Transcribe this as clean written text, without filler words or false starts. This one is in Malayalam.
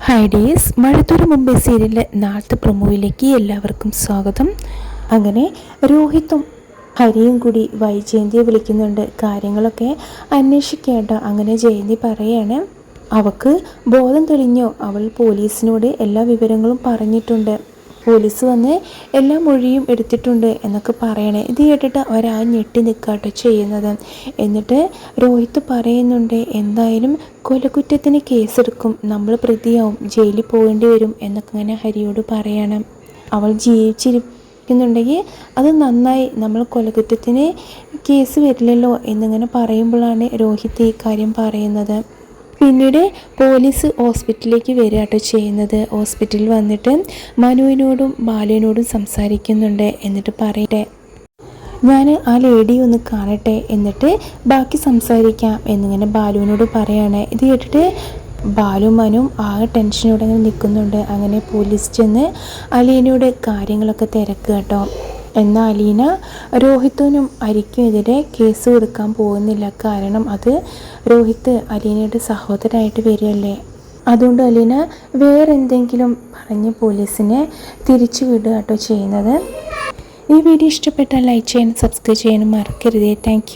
ഹായ് ഡേയ്സ്, മഴത്തോട് മുമ്പേ സീരിയലിലെ നാളത്തെ പ്രൊമോയിലേക്ക് എല്ലാവർക്കും സ്വാഗതം. അങ്ങനെ രോഹിത്തും ഹരിയും കൂടി വൈജയന്തിയെ വിളിക്കുന്നുണ്ട്. കാര്യങ്ങളൊക്കെ അന്വേഷിക്കേണ്ട. അങ്ങനെ ജയന്തി പറയാണ് അവൾക്ക് ബോധം തെളിഞ്ഞോ, അവൾ പോലീസിനോട് എല്ലാ വിവരങ്ങളും പറഞ്ഞിട്ടുണ്ട്, പോലീസ് വന്ന് എല്ലാ മൊഴിയും എടുത്തിട്ടുണ്ട് എന്നൊക്കെ പറയണേ. ഇത് കേട്ടിട്ട് ഒരാ ഞെട്ടി നിൽക്കാട്ടോ ചെയ്യുന്നത്. എന്നിട്ട് രോഹിത്ത് പറയുന്നുണ്ട്, എന്തായാലും കൊലക്കുറ്റത്തിന് കേസെടുക്കും, നമ്മൾ പ്രതിയാവും, ജയിലിൽ പോകേണ്ടി വരും എന്നൊക്കെ ഇങ്ങനെ ഹരിയോട് പറയണം. അവൾ ജീവിച്ചിരിക്കുന്നുണ്ടെങ്കിൽ അത് നന്നായി, നമ്മൾ കൊലക്കുറ്റത്തിന് കേസ് വരില്ലല്ലോ എന്നിങ്ങനെ പറയുമ്പോഴാണ് രോഹിത്ത് ഈ കാര്യം പറയുന്നത്. പിന്നീട് പോലീസ് ഹോസ്പിറ്റലിലേക്ക് വരികയാട്ടോ ചെയ്യുന്നത്. ഹോസ്പിറ്റലിൽ വന്നിട്ട് മനുവിനോടും ബാലുവിനോടും സംസാരിക്കുന്നുണ്ട്. എന്നിട്ട് പറയട്ടെ, ഞാൻ ആ ലേഡി ഒന്ന് കാണട്ടെ, എന്നിട്ട് ബാക്കി സംസാരിക്കാം എന്നിങ്ങനെ ബാലുവിനോട് പറയാണ്. ഇത് കേട്ടിട്ട് ബാലു മനുവും ആകെ ടെൻഷനോടെ അങ്ങനെ നിൽക്കുന്നുണ്ട്. അങ്ങനെ പോലീസ് ചെന്ന് അലീനയുടെ കാര്യങ്ങളൊക്കെ തിരക്കുക കേട്ടോ. എന്നാൽ അലീന രോഹിത്തിനും അരിക്കുമെതിരെ കേസ് കൊടുക്കാൻ പോകുന്നില്ല. കാരണം അത് രോഹിത്ത് അലീനയുടെ സഹോദരനായിട്ട് വരികയല്ലേ. അതുകൊണ്ട് അലീന വേറെന്തെങ്കിലും പറഞ്ഞ് പോലീസിനെ തിരിച്ചു വിടുക കേട്ടോ ചെയ്യുന്നത്. ഈ വീഡിയോ ഇഷ്ടപ്പെട്ടാൽ ലൈക്ക് ചെയ്യാനും സബ്സ്ക്രൈബ് ചെയ്യാനും മറക്കരുതേ. താങ്ക്